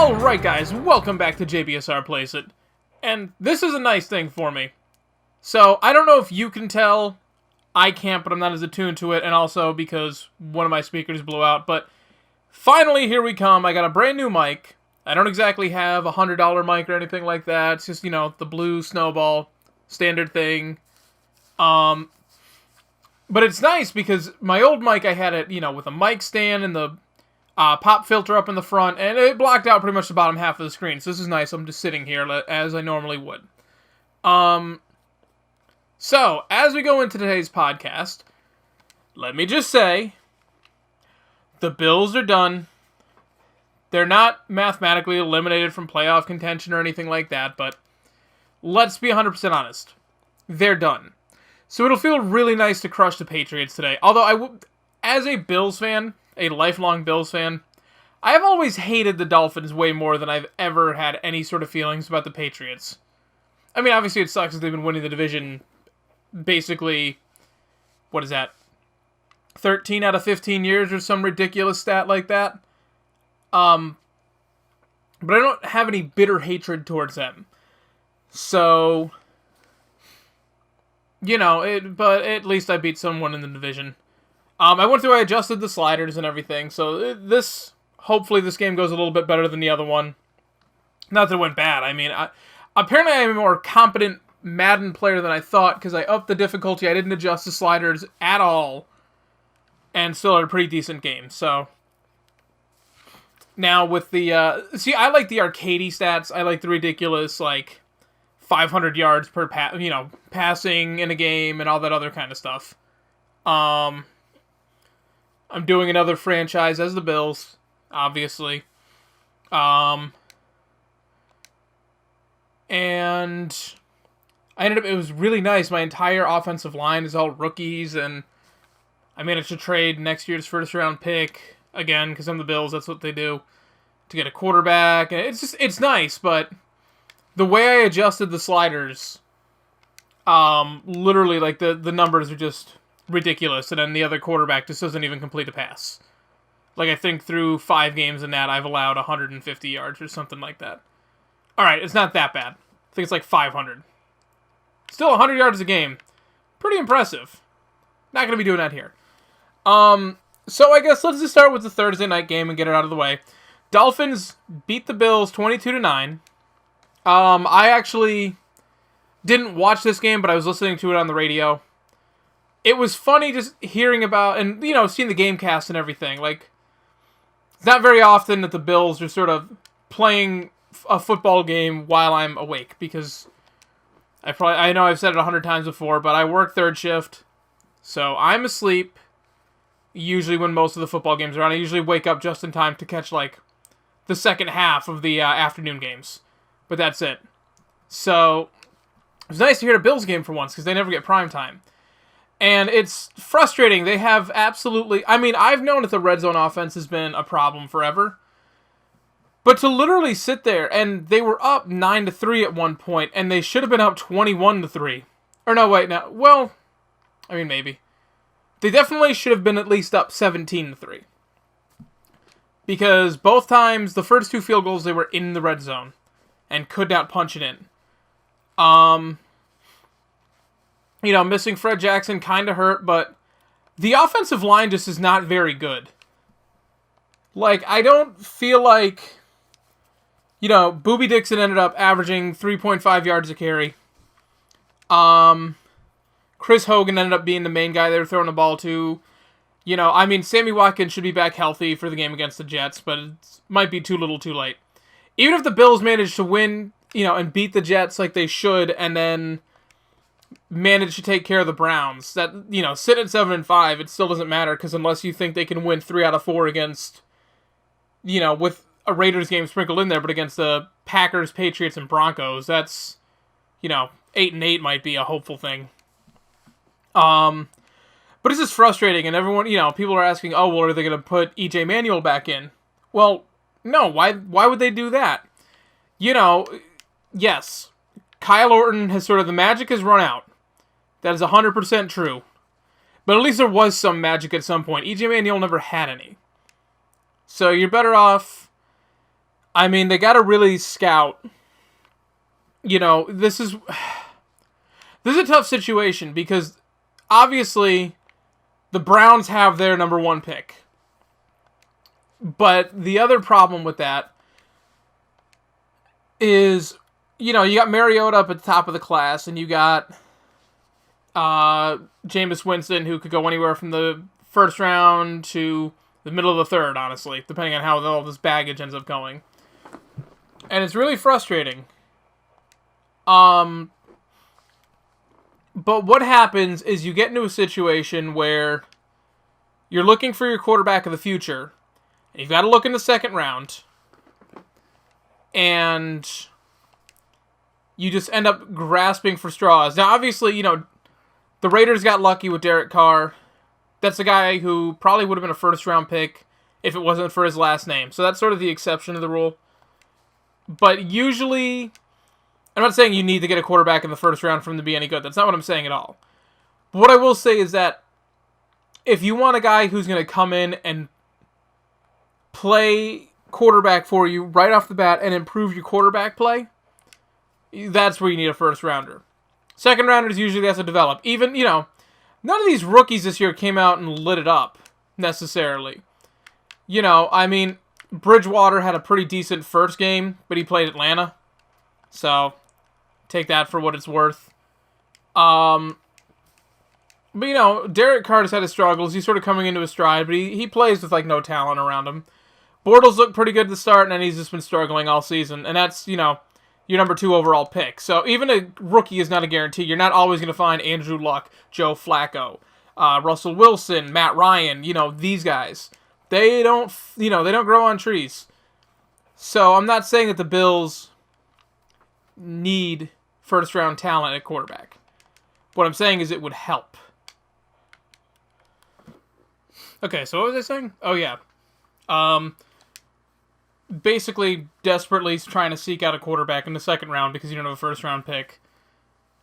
Alright guys, welcome back to JBSR Plays It. And this is a nice thing for me. So, I don't know if you can tell, I can't, but I'm not as attuned to it, and also because one of my speakers blew out, but finally here we come. I got a brand new mic. I don't exactly have a $100 mic or anything like that. It's just, the blue Snowball, standard thing. But it's nice because my old mic, I had it, with a mic stand and the pop filter up in the front, and it blocked out pretty much the bottom half of the screen. So this is nice. I'm just sitting here as I normally would. So, as we go into today's podcast, let me just say, the Bills are done. They're not mathematically eliminated from playoff contention or anything like that, but let's be 100% honest. They're done. So it'll feel really nice to crush the Patriots today. Although, as a Bills fan, a lifelong Bills fan, I have always hated the Dolphins way more than I've ever had any sort of feelings about the Patriots. I mean, obviously it sucks that they've been winning the division basically, 13 out of 15 years or some ridiculous stat like that. But I don't have any bitter hatred towards them. So, but at least I beat someone in the division. I adjusted the sliders and everything, so hopefully this game goes a little bit better than the other one. Not that it went bad, apparently I'm a more competent Madden player than I thought, because I upped the difficulty, I didn't adjust the sliders at all, and still had a pretty decent game, so. Now with the, I like the arcadey stats, I like the ridiculous, 500 yards per passing in a game, and all that other kind of stuff. I'm doing another franchise as the Bills, obviously. And it was really nice. My entire offensive line is all rookies, and I managed to trade next year's first round pick, again, because I'm the Bills, that's what they do, to get a quarterback. And it's nice, but the way I adjusted the sliders, literally, the numbers are just ridiculous, and then the other quarterback just doesn't even complete a pass. I think through 5 games in that, I've allowed 150 yards or something like that. Alright, it's not that bad. I think it's 500. Still 100 yards a game. Pretty impressive. Not going to be doing that here. So I guess let's just start with the Thursday night game and get it out of the way. Dolphins beat the Bills 22-9. I actually didn't watch this game, but I was listening to it on the radio. It was funny just hearing about, and, seeing the game cast and everything. It's not very often that the Bills are sort of playing a football game while I'm awake, because I know I've said it 100 times before, but I work third shift, so I'm asleep usually when most of the football games are on. I usually wake up just in time to catch, the second half of the afternoon games, but that's it. So, it was nice to hear a Bills game for once, because they never get prime time. And it's frustrating. They have absolutely... I've known that the red zone offense has been a problem forever. But to literally sit there, and they were up 9-3 at one point, and they should have been up 21-3. Or no, wait, no. Well, maybe. They definitely should have been at least up 17-3. Because both times, the first 2 field goals, they were in the red zone. And could not punch it in. Missing Fred Jackson kind of hurt, but the offensive line just is not very good. I don't feel like, Boobie Dixon ended up averaging 3.5 yards a carry. Chris Hogan ended up being the main guy they were throwing the ball to. Sammy Watkins should be back healthy for the game against the Jets, but it might be too little too late. Even if the Bills manage to win, and beat the Jets like they should, and then manage to take care of the Browns, that, sit at 7-5, it still doesn't matter, because unless you think they can win 3 out of 4 against, with a Raiders game sprinkled in there, but against the Packers, Patriots, and Broncos, that's, 8-8 might be a hopeful thing. But it's just frustrating, and everyone, people are asking, oh, well, are they going to put E.J. Manuel back in? Well, no, why would they do that? Yes, Kyle Orton has the magic has run out. That is 100% true. But at least there was some magic at some point. E.J. Manuel never had any. So you're better off I mean, they got to really scout. You know, this is a tough situation because obviously the Browns have their number one pick. But the other problem with that is, you know, you got Mariota up at the top of the class, and you got Jameis Winston, who could go anywhere from the first round to the middle of the third, honestly, depending on how all this baggage ends up going. And it's really frustrating. But what happens is you get into a situation where you're looking for your quarterback of the future, and you've got to look in the second round, and you just end up grasping for straws. Now, obviously, you know, the Raiders got lucky with Derek Carr. That's a guy who probably would have been a first-round pick if it wasn't for his last name. So that's sort of the exception to the rule. But usually, I'm not saying you need to get a quarterback in the first round for him to be any good. That's not what I'm saying at all. But what I will say is that if you want a guy who's going to come in and play quarterback for you right off the bat and improve your quarterback play, that's where you need a first rounder. Second rounders usually have to develop. Even, you know, none of these rookies this year came out and lit it up, necessarily. You know, I mean, Bridgewater had a pretty decent first game, but he played Atlanta. So, take that for what it's worth. But, you know, Derek Carr has had his struggles. He's sort of coming into his stride, but he plays with, like, no talent around him. Bortles looked pretty good at the start, and then he's just been struggling all season. And that's, you know, your number 2 overall pick. So even a rookie is not a guarantee. You're not always going to find Andrew Luck, Joe Flacco, Russell Wilson, Matt Ryan, you know, these guys. They don't grow on trees. So I'm not saying that the Bills need first-round talent at quarterback. What I'm saying is it would help. Okay, so what was I saying? Oh, yeah. Basically, desperately trying to seek out a quarterback in the second round because you don't have a first-round pick.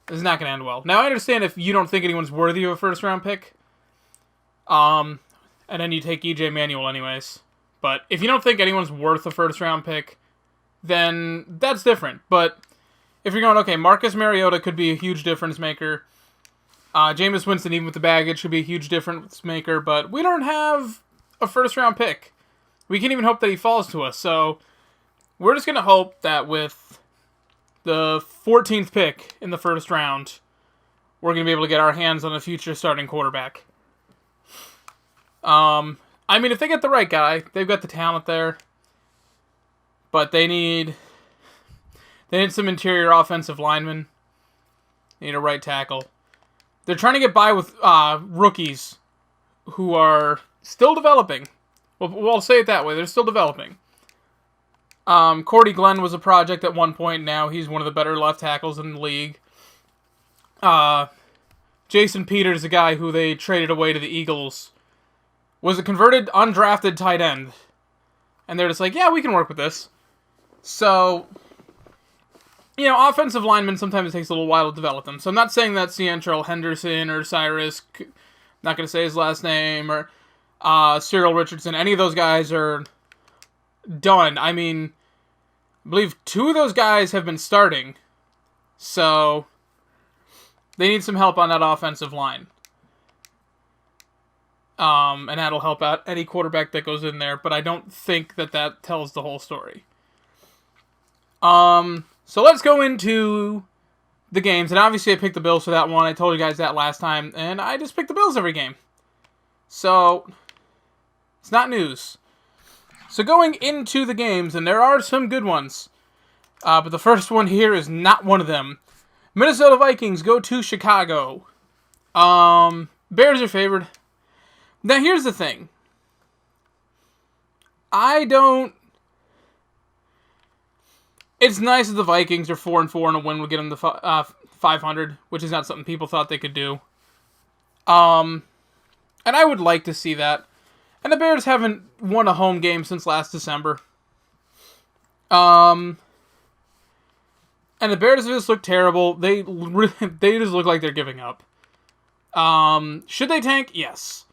This is not going to end well. Now, I understand if you don't think anyone's worthy of a first-round pick, and then you take E.J. Manuel anyways. But if you don't think anyone's worth a first-round pick, then that's different. But if you're going, okay, Marcus Mariota could be a huge difference maker. Jameis Winston, even with the baggage, could be a huge difference maker. But we don't have a first-round pick. We can't even hope that he falls to us. So we're just going to hope that with the 14th pick in the first round, we're going to be able to get our hands on a future starting quarterback. I mean, if they get the right guy, they've got the talent there. But they need some interior offensive linemen. They need a right tackle. They're trying to get by with rookies who are still developing. We'll say it that way. They're still developing. Cordy Glenn was a project at one point. Now he's one of the better left tackles in the league. Jason Peters, a guy who they traded away to the Eagles, was a converted undrafted tight end. And they're just like, yeah, we can work with this. So, you know, offensive linemen, sometimes it takes a little while to develop them. So I'm not saying that Ciantrell Henderson or Cyrus, not going to say his last name, or Cyril Richardson, any of those guys are done. I mean, I believe 2 of those guys have been starting. So, they need some help on that offensive line. And that'll help out any quarterback that goes in there, but I don't think that tells the whole story. So let's go into the games, and obviously I picked the Bills for that one. I told you guys that last time, and I just picked the Bills every game. So, it's not news. So going into the games, and there are some good ones, but the first one here is not one of them. Minnesota Vikings go to Chicago. Bears are favored. Now here's the thing. It's nice that the Vikings are 4-4 and a win would get them to 500, which is not something people thought they could do. And I would like to see that. And the Bears haven't won a home game since last December. And the Bears just look terrible. They just look like they're giving up. Should they tank? Yes.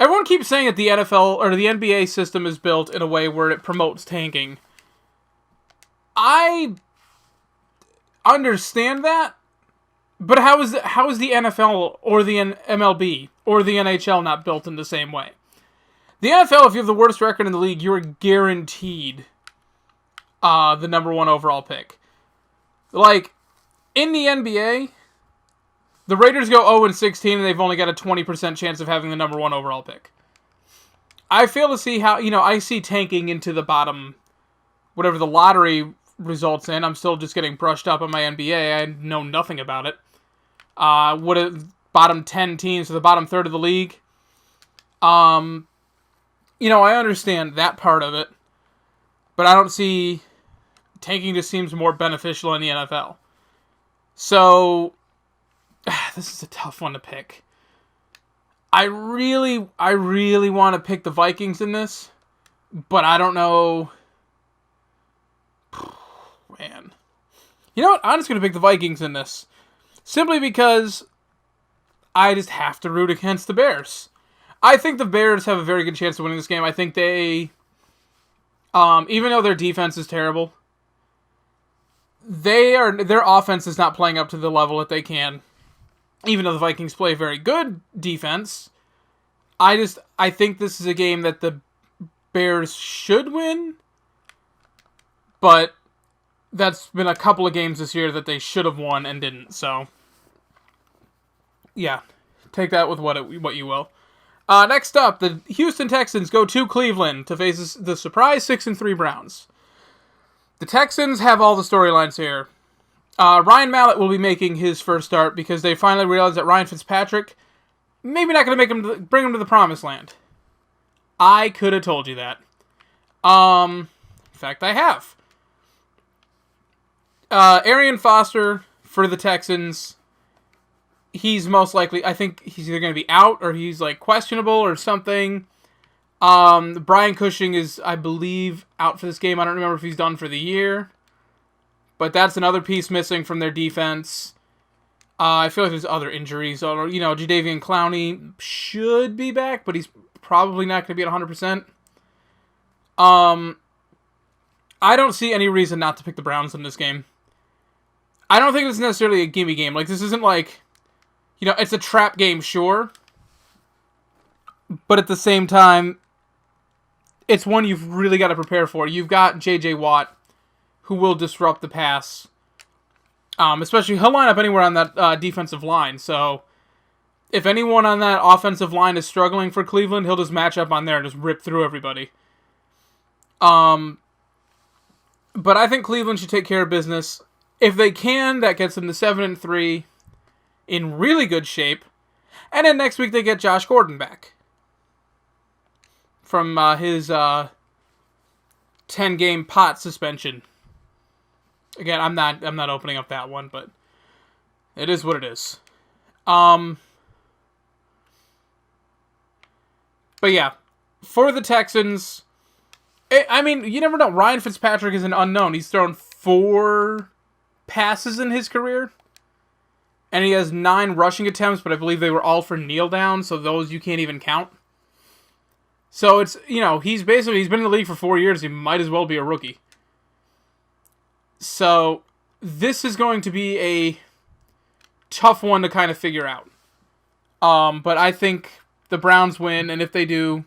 Everyone keeps saying that the NFL or the NBA system is built in a way where it promotes tanking. I understand that, but how is the NFL or the MLB or the NHL not built in the same way? The NFL, if you have the worst record in the league, you are guaranteed the number 1 overall pick. Like, in the NBA, the Raiders go 0-16 and they've only got a 20% chance of having the number 1 overall pick. I fail to see how, I see tanking into the bottom, whatever the lottery results in. I'm still just getting brushed up on my NBA. I know nothing about it. Bottom 10 teams to the bottom third of the league. I understand that part of it, but I don't see tanking just seems more beneficial in the NFL. So, this is a tough one to pick. I really want to pick the Vikings in this, but I don't know. Man. You know what? I'm just going to pick the Vikings in this. Simply because I just have to root against the Bears. I think the Bears have a very good chance of winning this game. I think they, even though their defense is terrible, their offense is not playing up to the level that they can. Even though the Vikings play very good defense, I think this is a game that the Bears should win, but that's been a couple of games this year that they should have won and didn't. So, yeah, take that with what you will. Next up, the Houston Texans go to Cleveland to face the surprise 6-3 Browns. The Texans have all the storylines here. Ryan Mallett will be making his first start because they finally realized that Ryan Fitzpatrick maybe not going to bring him to the promised land. I could have told you that. In fact, I have. Arian Foster for the Texans. He's most likely, I think he's either going to be out or he's like questionable or something. Brian Cushing is, I believe, out for this game. I don't remember if he's done for the year. But that's another piece missing from their defense. I feel like there's other injuries. Jadeveon Clowney should be back, but he's probably not going to be at 100%. I don't see any reason not to pick the Browns in this game. I don't think it's necessarily a gimme game. Like, this isn't like, it's a trap game, sure. But at the same time, it's one you've really got to prepare for. You've got J.J. Watt, who will disrupt the pass. Especially, he'll line up anywhere on that defensive line. So, if anyone on that offensive line is struggling for Cleveland, he'll just match up on there and just rip through everybody. But I think Cleveland should take care of business. If they can, that gets them to 7-3 in really good shape. And then next week they get Josh Gordon back from his 10-game pot suspension. Again, I'm not opening up that one, but it is what it is. But yeah, for the Texans, you never know. Ryan Fitzpatrick is an unknown. He's thrown 4 passes in his career, and he has 9 rushing attempts, but I believe they were all for kneel down, so those you can't even count. So it's, he's been in the league for 4 years. He might as well be a rookie. So this is going to be a tough one to kind of figure out. But I think the Browns win, and if they do,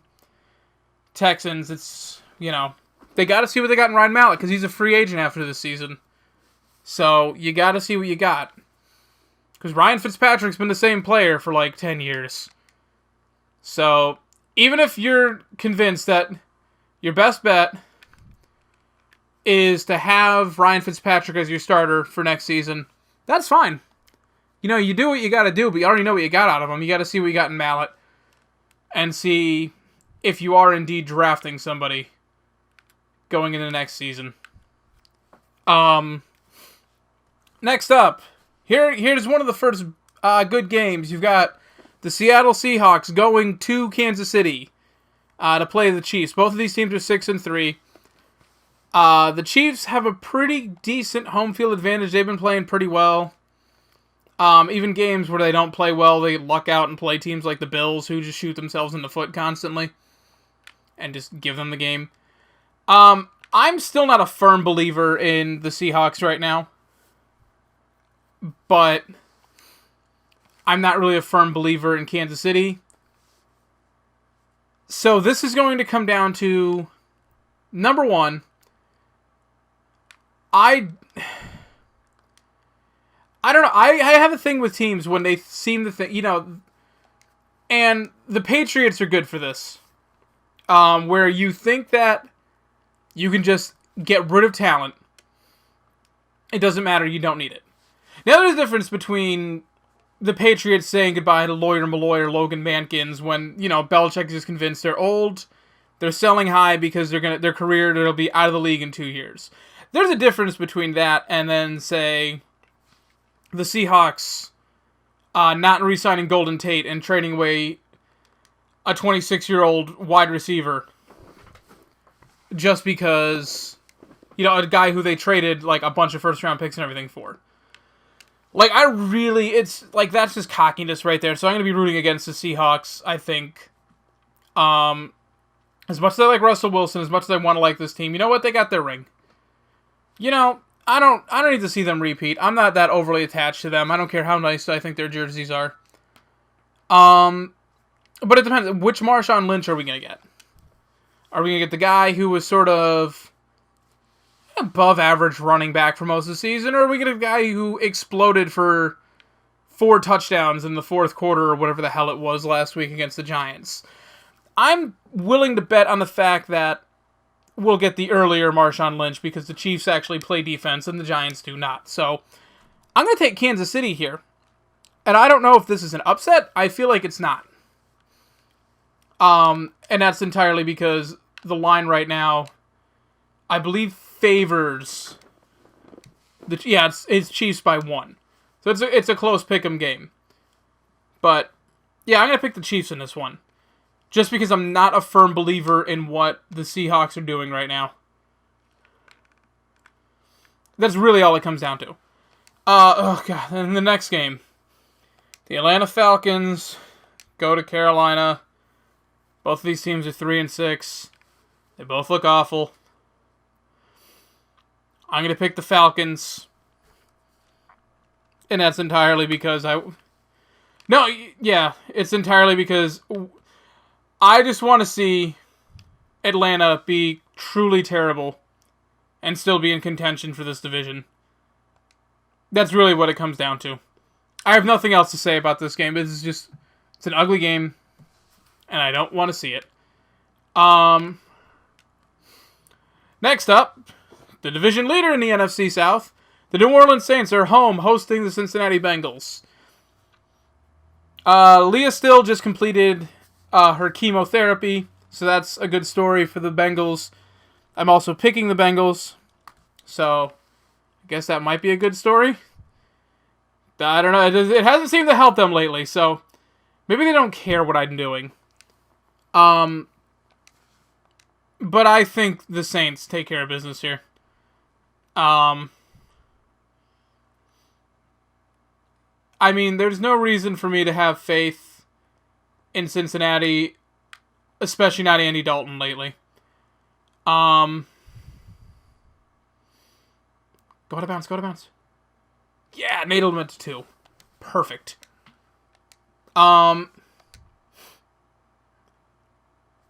Texans, it's, they got to see what they got in Ryan Mallett, because he's a free agent after this season. So you got to see what you got. Because Ryan Fitzpatrick's been the same player for like 10 years. So even if you're convinced that your best bet is to have Ryan Fitzpatrick as your starter for next season, that's fine. You do what you got to do, but you already know what you got out of him. You got to see what you got in Mallett and see if you are indeed drafting somebody going into next season. Next up, here's one of the first good games. You've got the Seattle Seahawks going to Kansas City to play the Chiefs. Both of these teams are 6-3. The Chiefs have a pretty decent home field advantage. They've been playing pretty well. Even games where they don't play well, they luck out and play teams like the Bills, who just shoot themselves in the foot constantly, and just give them the game. I'm still not a firm believer in the Seahawks right now, but I'm not really a firm believer in Kansas City. So this is going to come down to, number one, I don't know. I have a thing with teams when they seem to think, and the Patriots are good for this, where you think that you can just get rid of talent. It doesn't matter. You don't need it. Now, there's a difference between the Patriots saying goodbye to Lawyer Malloy or Logan Mankins when, Belichick is convinced they're old, they're selling high because their career, they'll be out of the league in 2 years. There's a difference between that and then, say, the Seahawks not re-signing Golden Tate and trading away a 26-year-old wide receiver just because, a guy who they traded, like, a bunch of first-round picks and everything for. Like, it's, like, that's just cockiness right there. So I'm going to be rooting against the Seahawks, I think. As much as I like Russell Wilson, as much as I want to like this team, you know what? They got their ring. I don't need to see them repeat. I'm not that overly attached to them. I don't care how nice I think their jerseys are. But it depends. Which Marshawn Lynch are we going to get? Are we going to get the guy who was sort of above average running back for most of the season, or are we going to get a guy who exploded for 4 touchdowns in the fourth quarter or whatever the hell it was last week against the Giants? I'm willing to bet on the fact that we'll get the earlier Marshawn Lynch because the Chiefs actually play defense and the Giants do not. So I'm going to take Kansas City here. And I don't know if this is an upset. I feel like it's not. And that's entirely because the line right now, I believe, favors it's Chiefs by 1. So it's a close pick'em game. But yeah, I'm going to pick the Chiefs in this one. Just because I'm not a firm believer in what the Seahawks are doing right now. That's really all it comes down to. And the next game. The Atlanta Falcons go to Carolina. Both of these teams are 3-6. They both look awful. I'm going to pick the Falcons. And that's entirely because it's entirely because I just want to see Atlanta be truly terrible and still be in contention for this division. That's really what it comes down to. I have nothing else to say about this game. It's an ugly game, and I don't want to see it. Next up, the division leader in the NFC South, the New Orleans Saints are hosting the Cincinnati Bengals. Leah Still just completed her chemotherapy, so that's a good story for the Bengals. I'm also picking the Bengals, so I guess that might be a good story. I don't know, it hasn't seemed to help them lately, so maybe they don't care what I'm doing. But I think the Saints take care of business here. There's no reason for me to have faith in Cincinnati, especially not Andy Dalton lately. Go to bounds. Yeah, Nadelman went to 2. Perfect.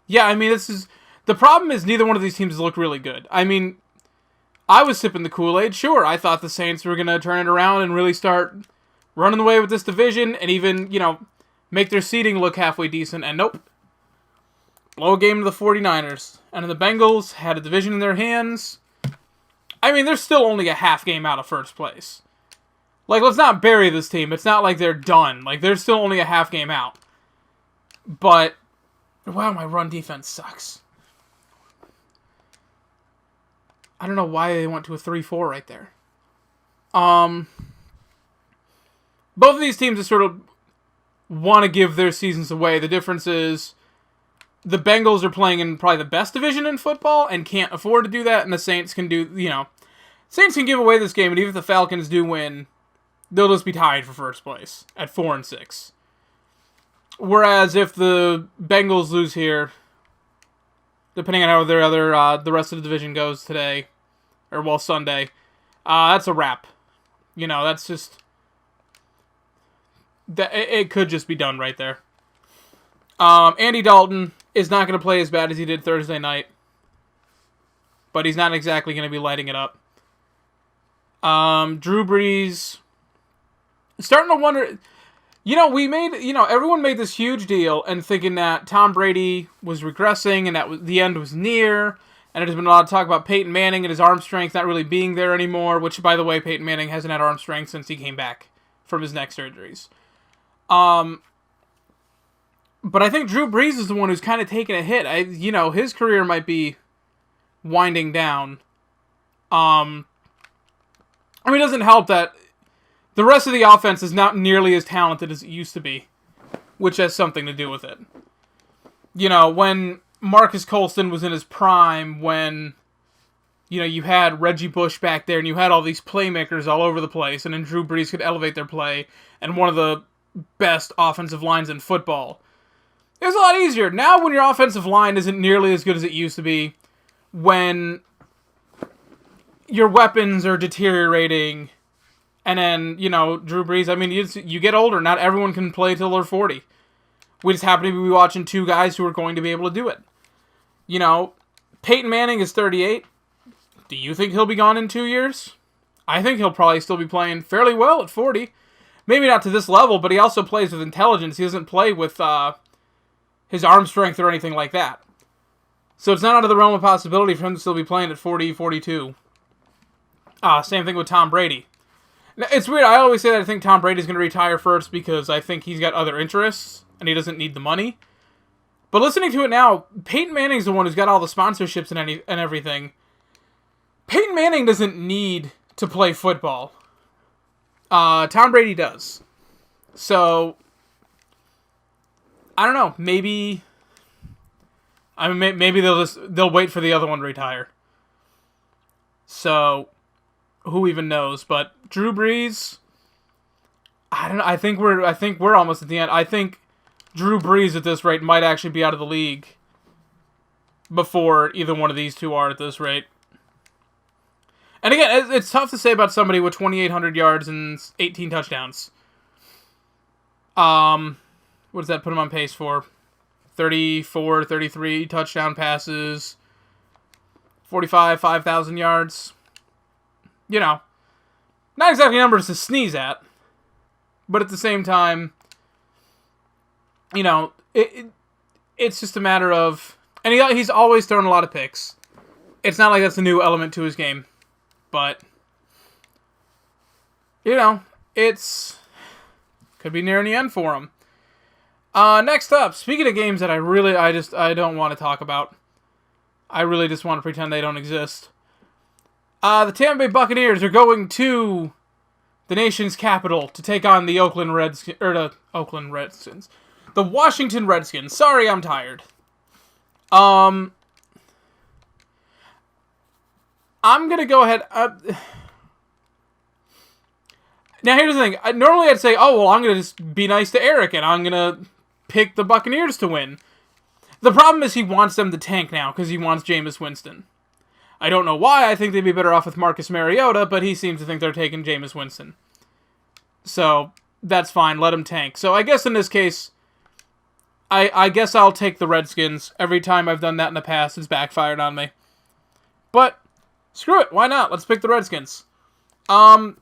This is... The problem is neither one of these teams look really good. I was sipping the Kool-Aid. Sure, I thought the Saints were going to turn it around and really start running away with this division and even, make their seeding look halfway decent. And nope. Blow a game to the 49ers. And the Bengals had a division in their hands. They're still only a half game out of first place. Let's not bury this team. It's not like they're done. They're still only a half game out. But, wow, my run defense sucks. I don't know why they went to a 3-4 right there. Both of these teams just sort of want to give their seasons away. The difference is the Bengals are playing in probably the best division in football and can't afford to do that, and the Saints can Saints can give away this game, and even if the Falcons do win, they'll just be tied for first place at 4-6. Whereas if the Bengals lose here, depending on how the rest of the division goes today, or Sunday, that's a wrap. That's just it could just be done right there. Andy Dalton is not going to play as bad as he did Thursday night, but he's not exactly going to be lighting it up. Drew Brees, starting to wonder. Everyone made this huge deal and thinking that Tom Brady was regressing and that the end was near. And there's been a lot of talk about Peyton Manning and his arm strength not really being there anymore, which, by the way, Peyton Manning hasn't had arm strength since he came back from his neck surgeries. But I think Drew Brees is the one who's kind of taken a hit. His career might be winding down. It doesn't help that the rest of the offense is not nearly as talented as it used to be, which has something to do with it. When Marcus Colston was in his prime, when you had Reggie Bush back there and you had all these playmakers all over the place, and then Drew Brees could elevate their play, and one of the best offensive lines in football. It was a lot easier. Now when your offensive line isn't nearly as good as it used to be, when your weapons are deteriorating, and then, Drew Brees, you get older. Not everyone can play till they're 40. We just happen to be watching two guys who are going to be able to do it. Peyton Manning is 38. Do you think he'll be gone in 2 years? I think he'll probably still be playing fairly well at 40. Maybe not to this level, but he also plays with intelligence. He doesn't play with his arm strength or anything like that. So it's not out of the realm of possibility for him to still be playing at 40, 42. Same thing with Tom Brady. It's weird. I always say that I think Tom Brady's going to retire first because I think he's got other interests and he doesn't need the money. But listening to it now, Peyton Manning's the one who's got all the sponsorships and everything. Peyton Manning doesn't need to play football. Tom Brady does. So, I don't know. Maybe they'll wait for the other one to retire. So, who even knows? But Drew Brees, I don't know. I think we're almost at the end. I think Drew Brees at this rate might actually be out of the league before either one of these two are at this rate. And again, it's tough to say about somebody with 2,800 yards and 18 touchdowns. What does that put him on pace for? 34, 33 touchdown passes, 5,000 yards. Not exactly numbers to sneeze at, but at the same time, it's just a matter of, and he's always thrown a lot of picks. It's not like that's a new element to his game, but it's could be nearing the end for him. Next up, speaking of games that I don't want to talk about, I really just want to pretend they don't exist. The Tampa Bay Buccaneers are going to the nation's capital to take on the the Washington Redskins. Sorry, I'm tired. I'm gonna go ahead. Now here's the thing. Normally I'd say, I'm gonna just be nice to Eric and I'm gonna pick the Buccaneers to win. The problem is he wants them to tank now because he wants Jameis Winston. I don't know why. I think they'd be better off with Marcus Mariota, but he seems to think they're taking Jameis Winston. So that's fine. Let him tank. So I guess in this case, I guess I'll take the Redskins. Every time I've done that in the past, it's backfired on me. But screw it. Why not? Let's pick the Redskins. I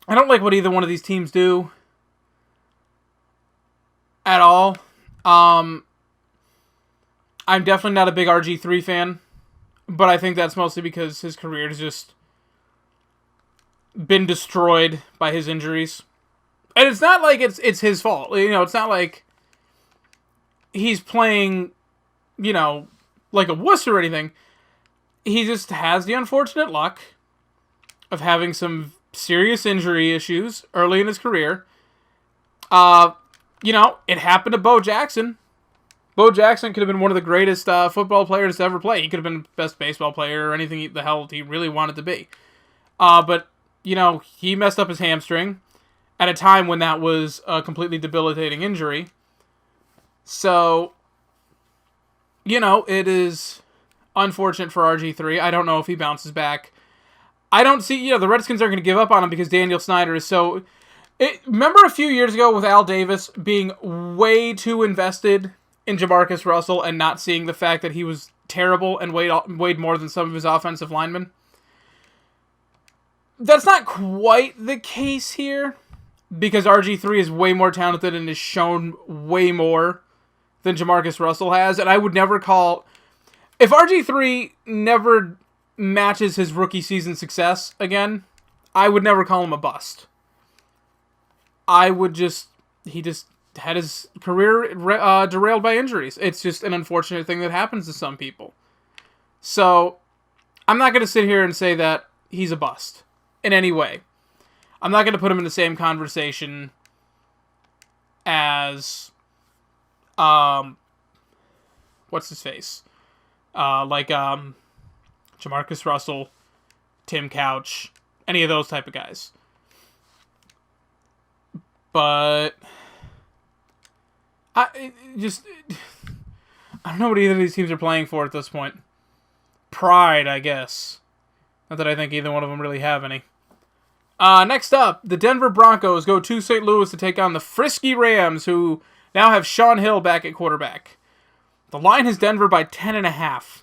don't like what either one of these teams do at all. I'm definitely not a big RG3 fan, but I think that's mostly because his career has just been destroyed by his injuries. And it's not like it's his fault. It's not like he's playing, like a wuss or anything. He just has the unfortunate luck of having some serious injury issues early in his career. It happened to Bo Jackson. Bo Jackson could have been one of the greatest football players to ever play. He could have been the best baseball player or anything the hell he really wanted to be. But he messed up his hamstring. at a time when that was a completely debilitating injury. So, it is unfortunate for RG3. I don't know if he bounces back. I don't see, the Redskins aren't going to give up on him because Daniel Snyder is so... remember a few years ago with Al Davis being way too invested in JaMarcus Russell and not seeing the fact that he was terrible and weighed more than some of his offensive linemen? That's not quite the case here, because RG3 is way more talented and has shown way more than JaMarcus Russell has, and I would never call... If RG3 never matches his rookie season success again, I would never call him a bust. He just had his career derailed by injuries. It's just an unfortunate thing that happens to some people. So, I'm not going to sit here and say that he's a bust in any way. I'm not going to put him in the same conversation as, what's his face? JaMarcus Russell, Tim Couch, any of those type of guys. But I don't know what either of these teams are playing for at this point. Pride, I guess. Not that I think either one of them really have any. Next up, the Denver Broncos go to St. Louis to take on the Frisky Rams, who now have Sean Hill back at quarterback. The line is Denver by 10.5.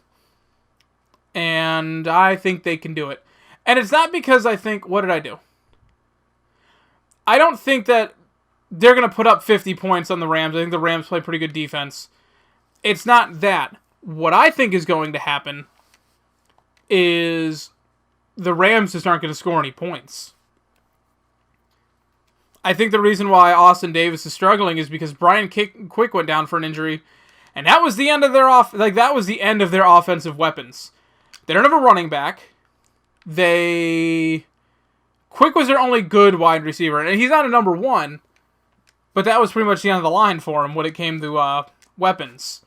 And I think they can do it. And it's not because I think, what did I do? I don't think that they're going to put up 50 points on the Rams. I think the Rams play pretty good defense. It's not that. What I think is going to happen is the Rams just aren't going to score any points. I think the reason why Austin Davis is struggling is because Brian Quick went down for an injury, and that was the end of their offensive weapons. They don't have a running back. Quick was their only good wide receiver, and he's not a number one, but that was pretty much the end of the line for him when it came to weapons.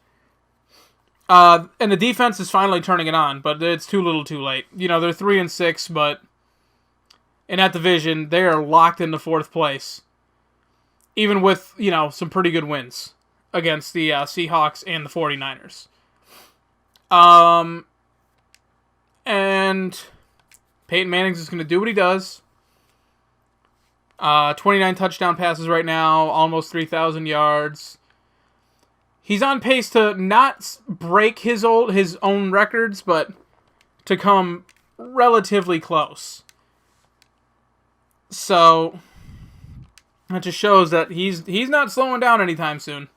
And the defense is finally turning it on, but it's too little too late. They're 3-6, but in that division, they are locked into 4th place. Even with, some pretty good wins against the Seahawks and the 49ers. And Peyton Manning's just going to do what he does. 29 touchdown passes right now, almost 3,000 yards. He's on pace to not break his own records, but to come relatively close. So that just shows that he's not slowing down anytime soon,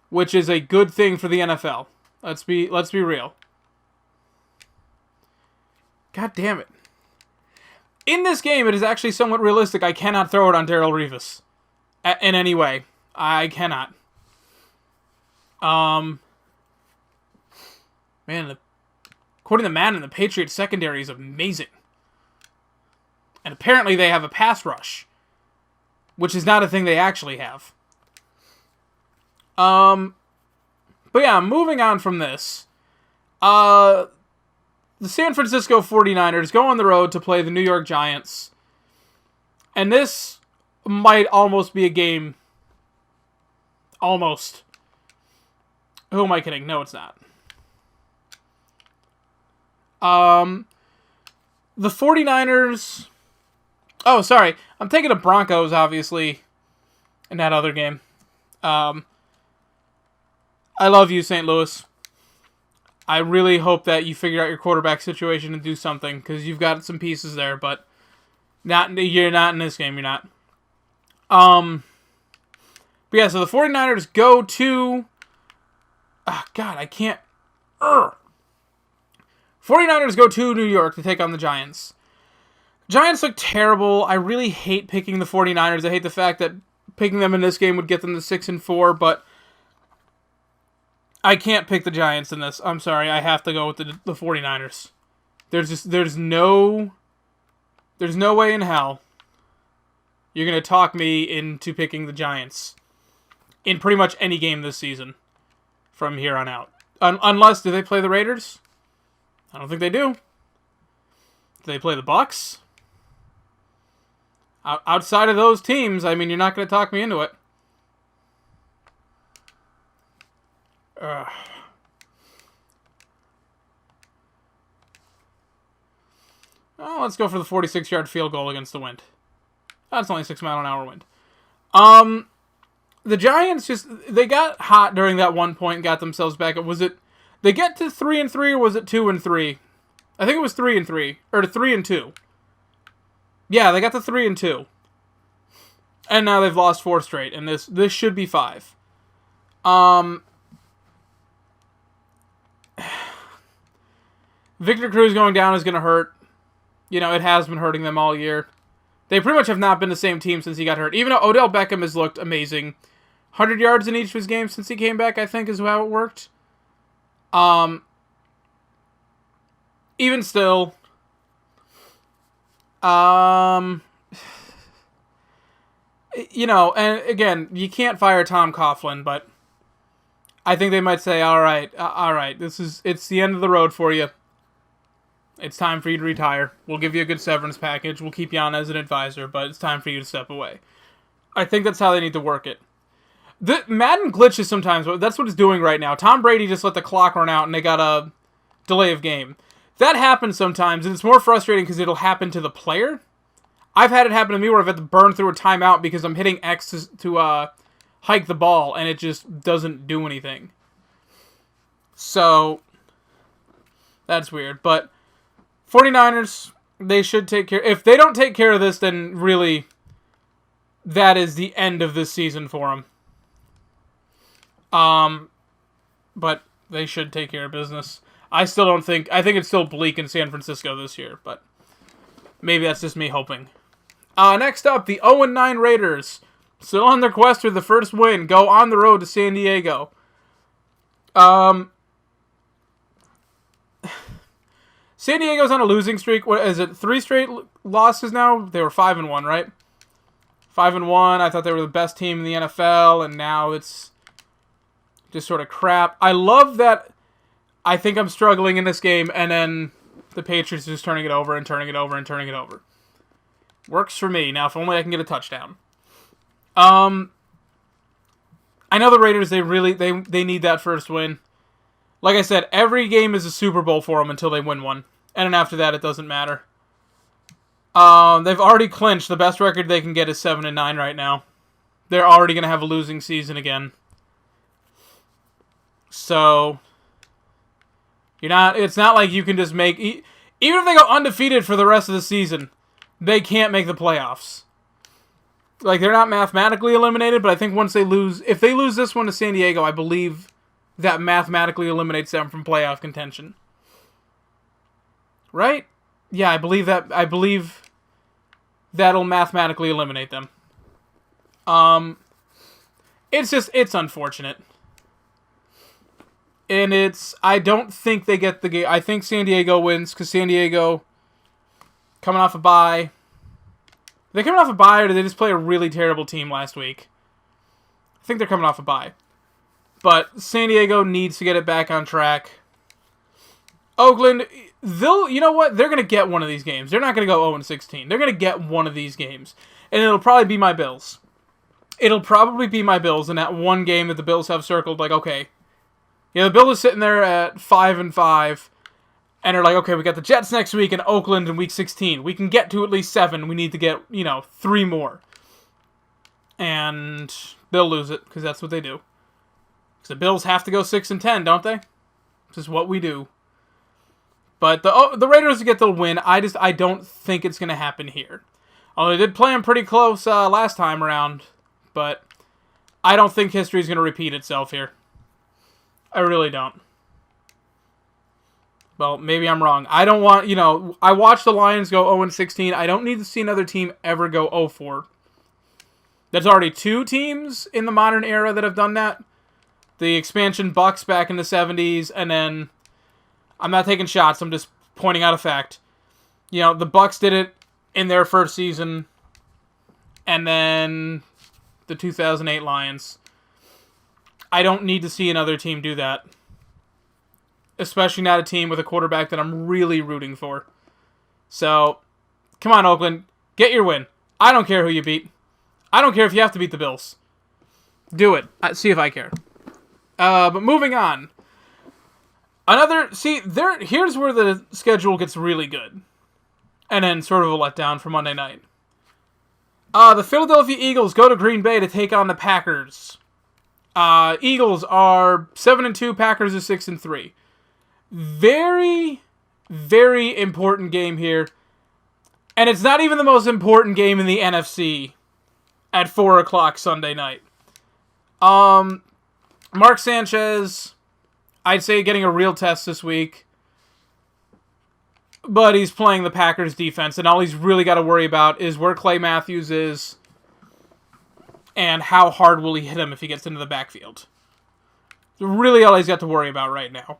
which is a good thing for the NFL. Let's be real. God damn it. In this game, it is actually somewhat realistic. I cannot throw it on Darrelle Revis in any way. I cannot. Man, according to Madden, the Patriots secondary is amazing. And apparently they have a pass rush, which is not a thing they actually have. But yeah, moving on from this. The San Francisco 49ers go on the road to play the New York Giants. And this might almost be a game. Almost. Who am I kidding? No, it's not. The 49ers... Oh, sorry. I'm taking the Broncos, obviously, in that other game. I love you, St. Louis. I really hope that you figure out your quarterback situation and do something, because you've got some pieces there, but you're not in this game, you're not. But yeah, so the 49ers go to... Oh, God, I can't... 49ers go to New York to take on the Giants. Giants look terrible. I really hate picking the 49ers. I hate the fact that picking them in this game would get them to 6-4, but I can't pick the Giants in this. I'm sorry. I have to go with the 49ers. There's no way in hell you're going to talk me into picking the Giants in pretty much any game this season from here on out. Unless, do they play the Raiders? I don't think they do. Do they play the Bucks? Outside of those teams, I mean, you're not going to talk me into it. Ugh. Oh, let's go for the 46-yard field goal against the wind. That's only 6-mile-an-hour wind. The Giants they got hot during that one point and got themselves back. Was it they get to 3-3 or was it 2-3? I think it was 3-3 or to 3-2. Yeah, they got to 3-2, and now they've lost 4 straight, and this should be 5. Victor Cruz going down is going to hurt. You know, it has been hurting them all year. They pretty much have not been the same team since he got hurt. Even though Odell Beckham has looked amazing. 100 yards in each of his games since he came back, I think, is how it worked. Even still, you know, and again, you can't fire Tom Coughlin, but I think they might say, all right, it's the end of the road for you. It's time for you to retire. We'll give you a good severance package. We'll keep you on as an advisor, but it's time for you to step away. I think that's how they need to work it. The Madden glitches sometimes, but that's what it's doing right now. Tom Brady just let the clock run out, and they got a delay of game. That happens sometimes, and it's more frustrating because it'll happen to the player. I've had it happen to me where I've had to burn through a timeout because I'm hitting X to hike the ball, and it just doesn't do anything. So, that's weird. But 49ers, they should take care. If they don't take care of this, then really, that is the end of this season for them. But they should take care of business. I think it's still bleak in San Francisco this year, but maybe that's just me hoping. Next up, the 0-9 Raiders, still on their quest for the first win, go on the road to San Diego. San Diego's on a losing streak. What is it? 3 straight losses now? They were 5-1, right? 5-1. I thought they were the best team in the NFL, and now it's just sort of crap. I love that. I think I'm struggling in this game, and then the Patriots are just turning it over and turning it over and turning it over. Works for me. Now, if only I can get a touchdown. I know the Raiders, they need that first win. Like I said, every game is a Super Bowl for them until they win one. And then after that, it doesn't matter. They've already clinched. The best record they can get is 7-9 right now. They're already going to have a losing season again. So, it's not like you can just make... Even if they go undefeated for the rest of the season, they can't make the playoffs. Like, they're not mathematically eliminated, but I think once they lose... If they lose this one to San Diego, I believe that mathematically eliminates them from playoff contention. Right? Yeah, I believe that'll mathematically eliminate them. It's unfortunate. And I don't think they get the game. I think San Diego wins, because San Diego, coming off a bye. Are they coming off a bye, or did they just play a really terrible team last week? I think they're coming off a bye. But San Diego needs to get it back on track. Oakland, you know what? They're going to get one of these games. They're not going to go 0-16. They're going to get one of these games. And it'll probably be my Bills. It'll probably be my Bills in that one game that the Bills have circled. Like, okay. Yeah, the Bills are sitting there at 5-5. And they're like, okay, we got the Jets next week and Oakland in week 16. We can get to at least 7. We need to get, 3 more. And they'll lose it, because that's what they do. Because the Bills have to go 6-10, don't they? This is what we do. But the Raiders get the win. I don't think it's going to happen here. Although they did play them pretty close last time around. But I don't think history is going to repeat itself here. I really don't. Well, maybe I'm wrong. I don't want, I watched the Lions go 0-16. I don't need to see another team ever go 0-4. There's already 2 teams in the modern era that have done that. The expansion Bucks back in the 70s, and then, I'm not taking shots, I'm just pointing out a fact. The Bucks did it in their first season, and then the 2008 Lions. I don't need to see another team do that. Especially not a team with a quarterback that I'm really rooting for. So, come on, Oakland. Get your win. I don't care who you beat. I don't care if you have to beat the Bills. Do it. See if I care. But moving on. Here's where the schedule gets really good. And then sort of a letdown for Monday night. The Philadelphia Eagles go to Green Bay to take on the Packers. Eagles are 7-2, Packers are 6-3. Very, very important game here. And it's not even the most important game in the NFC at 4 o'clock Sunday night. Mark Sanchez, I'd say getting a real test this week. But he's playing the Packers defense, and all he's really got to worry about is where Clay Matthews is and how hard will he hit him if he gets into the backfield. Really all he's got to worry about right now.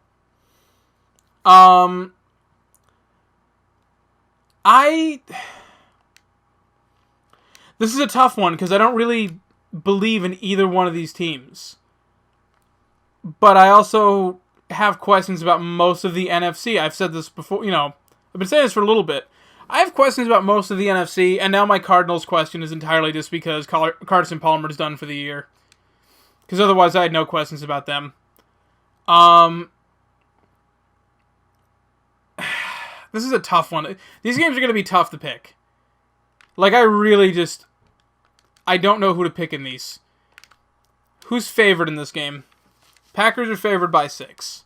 This is a tough one because I don't really believe in either one of these teams. But I also have questions about most of the NFC. I've said this before, I've been saying this for a little bit. I have questions about most of the NFC, and now my Cardinals question is entirely just because Carson Palmer's done for the year. Because otherwise I had no questions about them. This is a tough one. These games are going to be tough to pick. Like, I don't know who to pick in these. Who's favored in this game? Packers are favored by 6.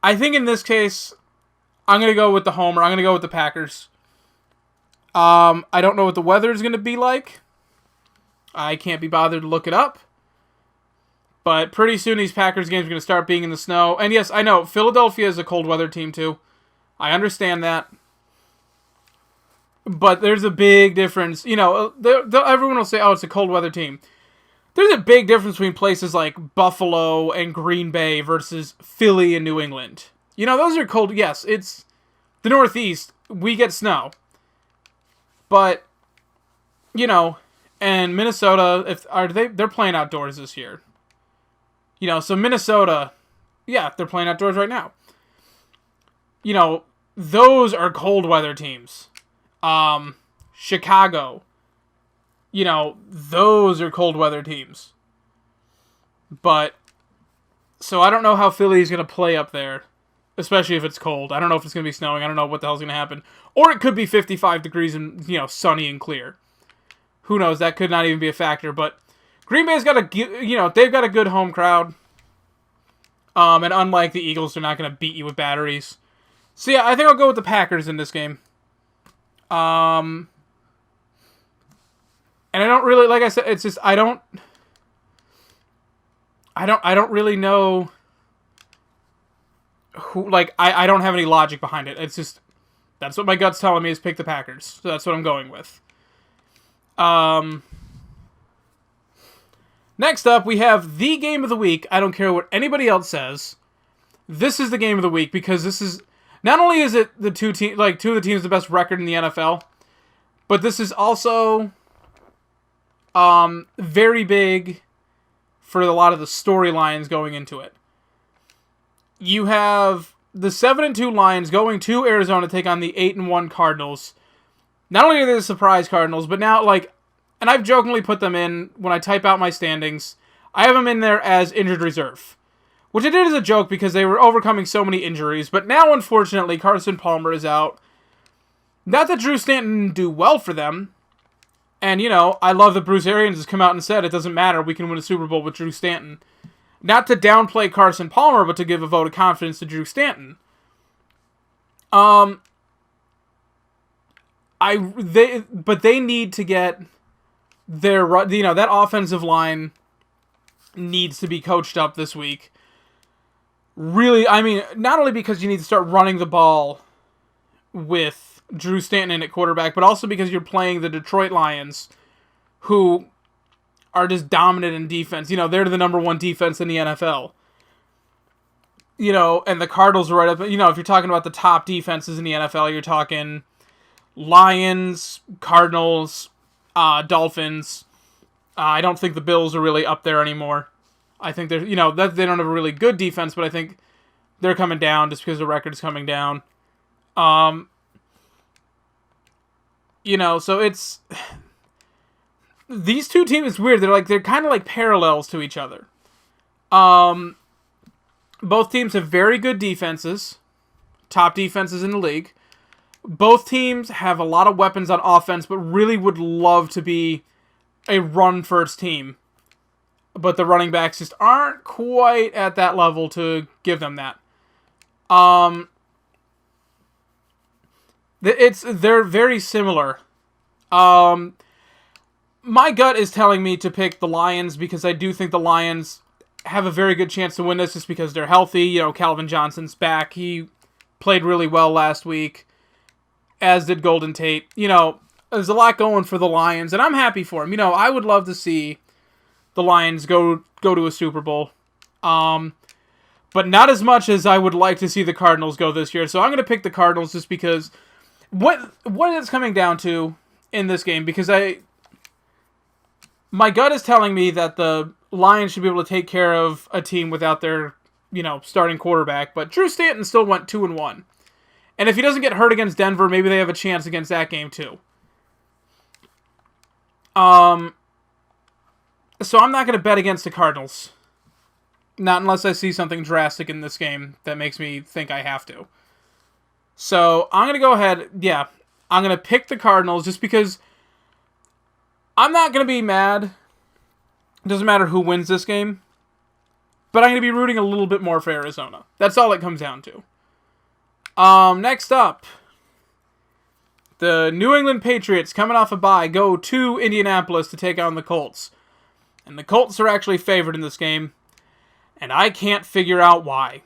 I think in this case, I'm going to go with the homer. I'm going to go with the Packers. I don't know what the weather is going to be like. I can't be bothered to look it up. But pretty soon these Packers games are going to start being in the snow. And yes, I know, Philadelphia is a cold weather team too. I understand that. But there's a big difference. Everyone will say, oh, it's a cold weather team. There's a big difference between places like Buffalo and Green Bay versus Philly and New England. Those are cold. Yes, it's the Northeast. We get snow. But, and Minnesota, they're playing outdoors this year. So Minnesota, yeah, they're playing outdoors right now. Those are cold weather teams. Chicago, those are cold weather teams. But, so I don't know how Philly's going to play up there, especially if it's cold. I don't know if it's going to be snowing. I don't know what the hell's going to happen. Or it could be 55 degrees and, sunny and clear. Who knows? That could not even be a factor. But Green Bay's got they've got a good home crowd. And unlike the Eagles, they're not going to beat you with batteries. So yeah, I think I'll go with the Packers in this game. And I don't really, like I said, it's just, I don't really know who, I don't have any logic behind it. It's just, that's what my gut's telling me is pick the Packers. So that's what I'm going with. Next up, we have the game of the week. I don't care what anybody else says. This is the game of the week because this is, not only is it the two of the teams with the best record in the NFL, but this is also very big for a lot of the storylines going into it. You have the 7-2 Lions going to Arizona to take on the 8-1 Cardinals. Not only are they the surprise Cardinals, but now, and I've jokingly put them in when I type out my standings. I have them in there as injured reserve. Which I did as a joke because they were overcoming so many injuries. But now, unfortunately, Carson Palmer is out. Not that Drew Stanton didn't do well for them. And, I love that Bruce Arians has come out and said it doesn't matter, we can win a Super Bowl with Drew Stanton. Not to downplay Carson Palmer, but to give a vote of confidence to Drew Stanton. But they need to get their, that offensive line needs to be coached up this week. Really, not only because you need to start running the ball with Drew Stanton at quarterback, but also because you're playing the Detroit Lions, who are just dominant in defense. They're the number one defense in the NFL. And the Cardinals are right up. If you're talking about the top defenses in the NFL, you're talking Lions, Cardinals, Dolphins. I don't think the Bills are really up there anymore. I think they're, they don't have a really good defense, but I think they're coming down just because the record is coming down. So it's... These two teams, it's weird. They're kind of like parallels to each other. Both teams have very good defenses. Top defenses in the league. Both teams have a lot of weapons on offense, but really would love to be a run-first team. But the running backs just aren't quite at that level to give them that. They're very similar. My gut is telling me to pick the Lions because I do think the Lions have a very good chance to win this just because they're healthy. Calvin Johnson's back. He played really well last week, as did Golden Tate. There's a lot going for the Lions, and I'm happy for them. I would love to see the Lions go to a Super Bowl. But not as much as I would like to see the Cardinals go this year. So I'm going to pick the Cardinals just because what it's coming down to in this game, because my gut is telling me that the Lions should be able to take care of a team without their, starting quarterback. But Drew Stanton still went 2-1. And if he doesn't get hurt against Denver, maybe they have a chance against that game too. So I'm not going to bet against the Cardinals. Not unless I see something drastic in this game that makes me think I have to. So I'm going to go ahead, I'm going to pick the Cardinals just because I'm not going to be mad. It doesn't matter who wins this game. But I'm going to be rooting a little bit more for Arizona. That's all it comes down to. Next up, the New England Patriots, coming off a bye, go to Indianapolis to take on the Colts. And the Colts are actually favored in this game. And I can't figure out why.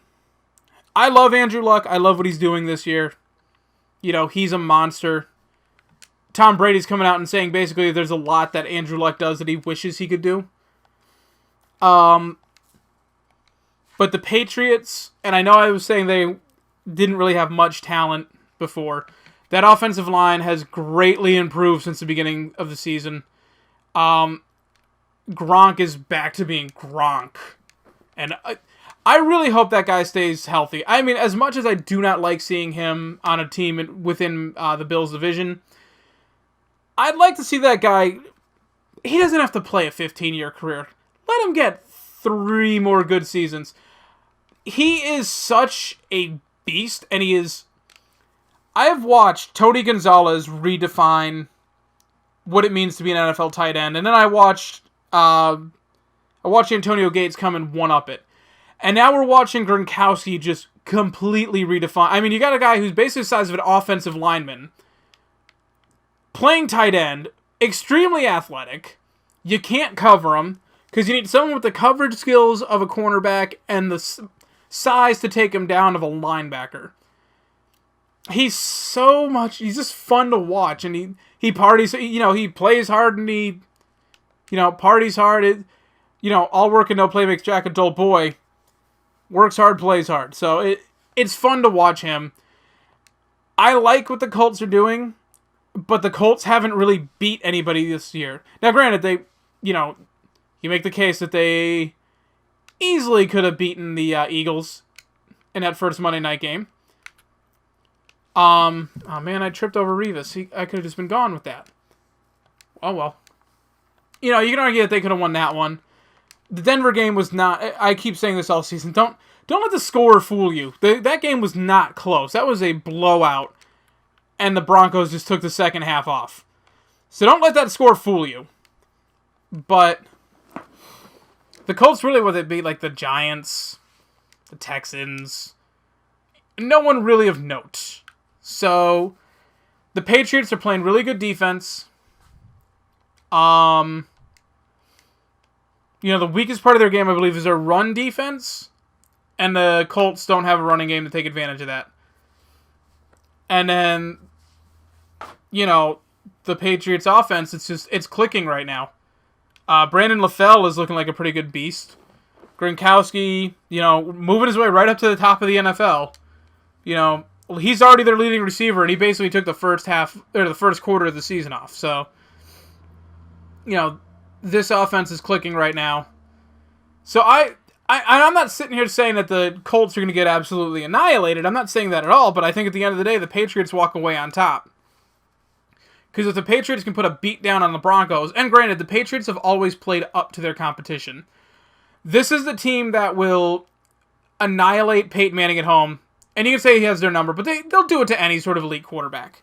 I love Andrew Luck. I love what he's doing this year. He's a monster. Tom Brady's coming out and saying basically there's a lot that Andrew Luck does that he wishes he could do. But the Patriots, and I know I was saying they didn't really have much talent before. That offensive line has greatly improved since the beginning of the season. Gronk is back to being Gronk. And I really hope that guy stays healthy. I mean, as much as I do not like seeing him on a team within the Bills division, I'd like to see that guy. He doesn't have to play a 15-year career. Let him get 3 more good seasons. He is such a beast, and he is... I have watched Tony Gonzalez redefine what it means to be an NFL tight end, and then I watched Antonio Gates come and one-up it. And now we're watching Gronkowski just completely redefine... I mean, you got a guy who's basically the size of an offensive lineman, playing tight end, extremely athletic. You can't cover him, because you need someone with the coverage skills of a cornerback and the size to take him down of a linebacker. He's he's just fun to watch, and he parties, he plays hard, and he, parties hard. All work and no play makes Jack a dull boy. Works hard, plays hard. So it's fun to watch him. I like what the Colts are doing, but the Colts haven't really beat anybody this year. Now, granted, they, you make the case that they easily could have beaten the Eagles in that first Monday night game. Oh man, I tripped over Revis. I could have just been gone with that. Oh well. You can argue that they could have won that one. The Denver game was not... I keep saying this all season. Don't let the score fool you. That game was not close. That was a blowout. And the Broncos just took the second half off. So don't let that score fool you. But the Colts really would be like the Giants, the Texans. No one really of note. So the Patriots are playing really good defense. The weakest part of their game, I believe, is their run defense. And the Colts don't have a running game to take advantage of that. And then, the Patriots offense, it's clicking right now. Brandon LaFell is looking like a pretty good beast. Gronkowski, moving his way right up to the top of the NFL. He's already their leading receiver, and he basically took the first quarter of the season off. So, this offense is clicking right now. So I'm not sitting here saying that the Colts are going to get absolutely annihilated. I'm not saying that at all, but I think at the end of the day, the Patriots walk away on top. Because if the Patriots can put a beat down on the Broncos, and granted, the Patriots have always played up to their competition. This is the team that will annihilate Peyton Manning at home. And you can say he has their number, but they'll do it to any sort of elite quarterback.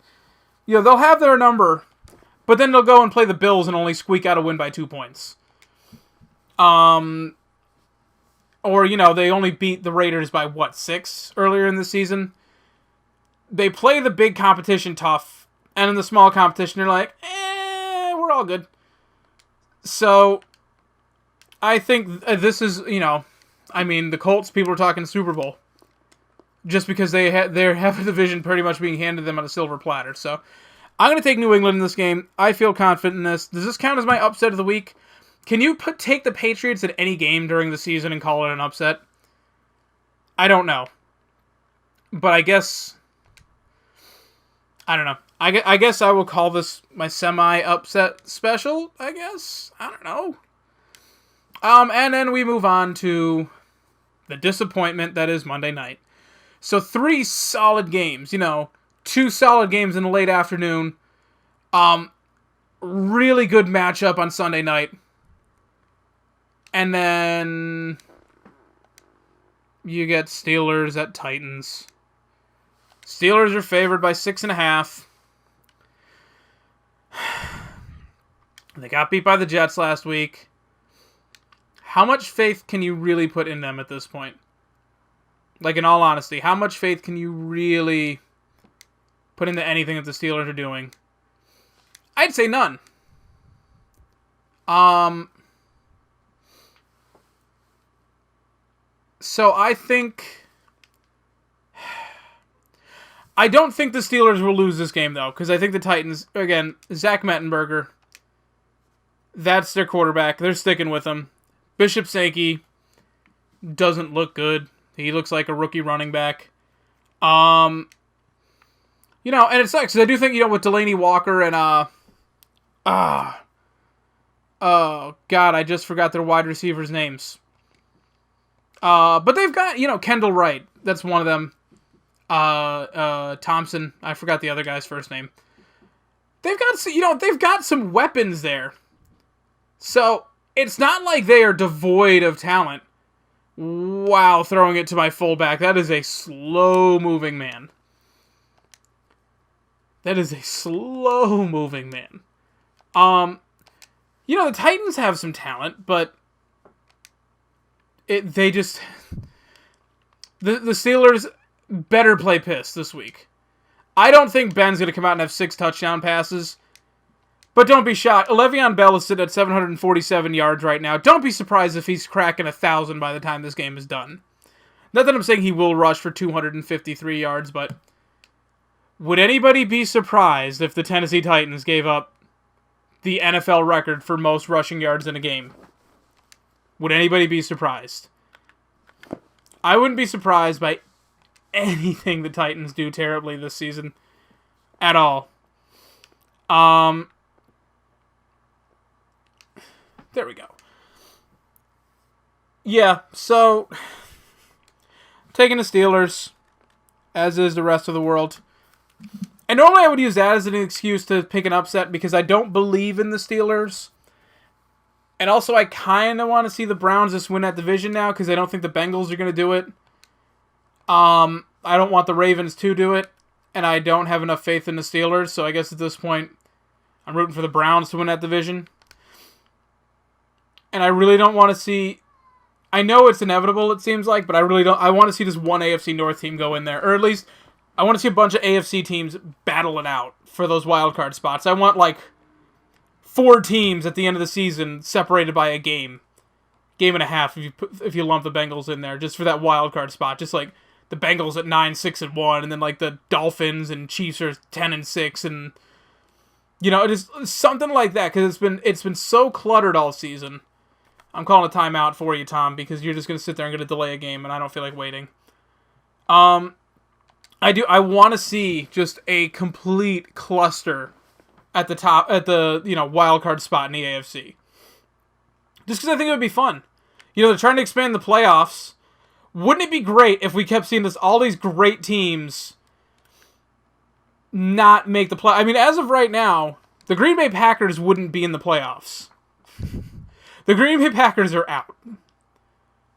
They'll have their number, but then they'll go and play the Bills and only squeak out a win by 2 points. Or, they only beat the Raiders by, 6 earlier in the season? They play the big competition tough, and in the small competition, they're like, we're all good. So, I think this is, the Colts, people are talking Super Bowl. Just because they have the division pretty much being handed them on a silver platter. So, I'm going to take New England in this game. I feel confident in this. Does this count as my upset of the week? Can you take the Patriots at any game during the season and call it an upset? I don't know. But I guess... I don't know. I guess I will call this my semi-upset special, I guess. I don't know. And then we move on to the disappointment that is Monday night. So 3 solid games, 2 solid games in the late afternoon. Really good matchup on Sunday night. And then you get Steelers at Titans. Steelers are favored by 6.5. They got beat by the Jets last week. How much faith can you really put in them at this point? Like, in all honesty, how much faith can you really put into anything that the Steelers are doing? I'd say none. So I think... I don't think the Steelers will lose this game, though, because I think the Titans, again, Zach Mettenberger, that's their quarterback. They're sticking with him. Bishop Sankey doesn't look good. He looks like a rookie running back. And it sucks, because I do think, with Delaney Walker and, oh, God, I just forgot their wide receivers' names. But they've got, Kendall Wright. That's one of them. Thompson. I forgot the other guy's first name. They've got some weapons there. So, it's not like they are devoid of talent. Wow, throwing it to my fullback. That is a slow-moving man. The Titans have some talent, but the Steelers better play piss this week. I don't think Ben's going to come out and have 6 touchdown passes, but don't be shocked. Le'Veon Bell is sitting at 747 yards right now. Don't be surprised if he's cracking 1,000 by the time this game is done. Not that I'm saying he will rush for 253 yards, but would anybody be surprised if the Tennessee Titans gave up the NFL record for most rushing yards in a game? Would anybody be surprised? I wouldn't be surprised by anything the Titans do terribly this season. At all. There we go. Yeah, so taking the Steelers, as is the rest of the world. And normally I would use that as an excuse to pick an upset because I don't believe in the Steelers. And also I kind of want to see the Browns just win that division now because I don't think the Bengals are going to do it. I don't want the Ravens to do it. And I don't have enough faith in the Steelers. So I guess at this point I'm rooting for the Browns to win that division. And I really don't want to see... I know it's inevitable, it seems like, but I really don't... I want to see this one AFC North team go in there. Or at least, I want to see a bunch of AFC teams battle it out for those wildcard spots. I want, 4 teams at the end of the season separated by a game. Game and a half, if you lump the Bengals in there, just for that wildcard spot. Just like the Bengals at 9-6-1, and then the Dolphins and Chiefs are 10-6, and... just something like that, because it's been so cluttered all season. I'm calling a timeout for you, Tom, because you're just going to sit there and going to delay a game, and I don't feel like waiting. I want to see just a complete cluster at the top, at the, wild card spot in the AFC. Just because I think it would be fun. They're trying to expand the playoffs. Wouldn't it be great if we kept seeing all these great teams not make the play. I mean, as of right now, the Green Bay Packers wouldn't be in the playoffs. The Green Bay Packers are out.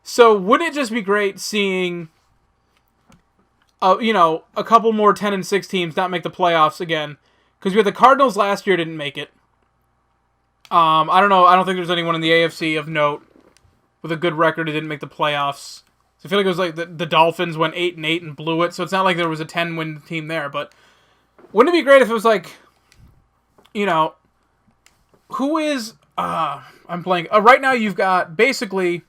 So wouldn't it just be great seeing, a couple more 10-6 teams not make the playoffs again? Because we had the Cardinals last year didn't make it. I don't know. I don't think there's anyone in the AFC of note with a good record who didn't make the playoffs. So I feel like it was like the Dolphins went 8-8 and blew it. So it's not like there was a 10-win team there. But wouldn't it be great if it was like, who is... I'm blank. Right now you've got basically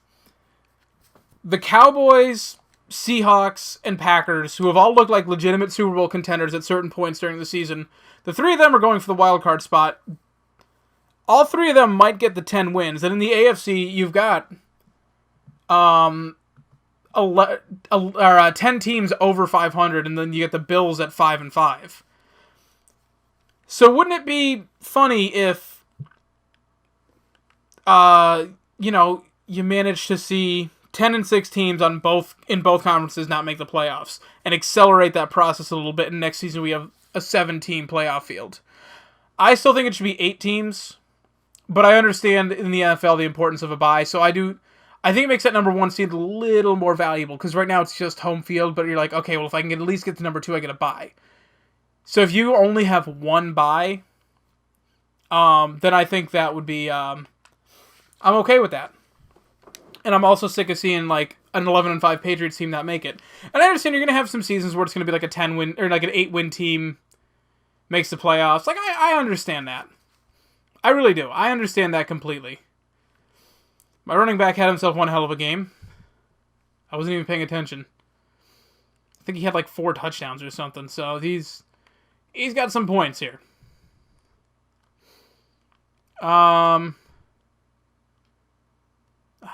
the Cowboys, Seahawks, and Packers, who have all looked like legitimate Super Bowl contenders at certain points during the season. The three of them are going for the wild card spot. All three of them might get the 10 wins. And in the AFC, you've got 10 teams over 500, and then you get the Bills at 5-5. So wouldn't it be funny if you manage to see 10-6 teams in both conferences not make the playoffs and accelerate that process a little bit, and next season we have a 7-team playoff field. I still think it should be 8 teams, but I understand in the NFL the importance of a bye, so I think it makes that number 1 seed a little more valuable, because right now it's just home field, but you're like, okay, well, if I can at least get to number 2, I get a bye. So if you only have 1 bye, then I think that would be... I'm okay with that. And I'm also sick of seeing, like, an 11-5 Patriots team not make it. And I understand you're going to have some seasons where it's going to be like a 10-win, or like an 8-win team makes the playoffs. Like, I understand that. I really do. I understand that completely. My running back had himself one hell of a game. I wasn't even paying attention. I think he had like 4 touchdowns or something. So he's got some points here.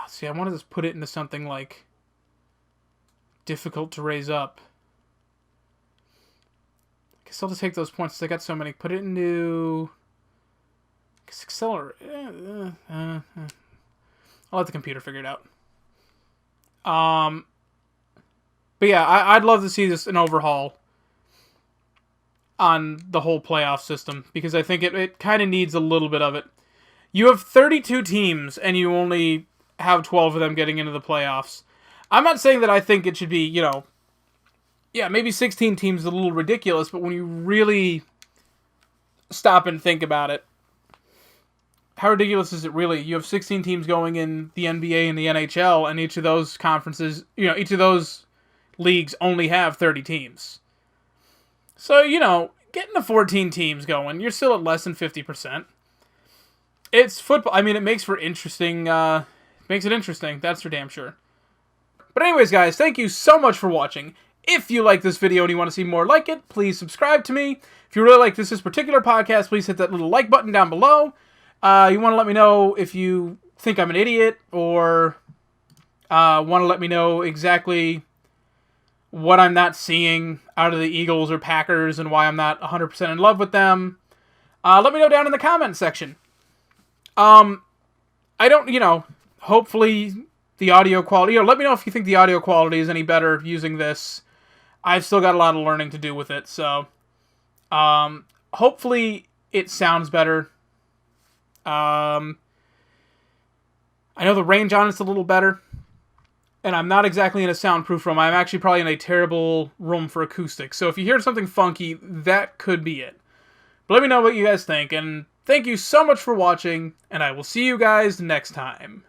See, I want to just put it into something like difficult to raise up. I guess I'll just take those points. I got so many. Put it into accelerate. I'll let the computer figure it out. But yeah, I'd love to see this an overhaul on the whole playoff system, because I think it kind of needs a little bit of it. You have 32 teams, and you only have 12 of them getting into the playoffs. I'm not saying that I think it should be, maybe 16 teams is a little ridiculous, but when you really stop and think about it, how ridiculous is it really? You have 16 teams going in the NBA and the NHL, and each of those conferences, each of those leagues only have 30 teams. So, getting the 14 teams going, you're still at less than 50%. It's football. I mean, it makes for interesting, makes it interesting. That's for damn sure. But anyways, guys, thank you so much for watching. If you like this video and you want to see more like it, please subscribe to me. If you really like this particular podcast, please hit that little like button down below. You want to let me know if you think I'm an idiot, or want to let me know exactly what I'm not seeing out of the Eagles or Packers and why I'm not 100% in love with them. Let me know down in the comment section. I don't, hopefully the audio quality, let me know if you think the audio quality is any better using this. I've still got a lot of learning to do with it, so hopefully it sounds better. I know the range on it's a little better, and I'm not exactly in a soundproof room. I'm actually probably in a terrible room for acoustics, so if you hear something funky, that could be it. But let me know what you guys think, and thank you so much for watching, and I will see you guys next time.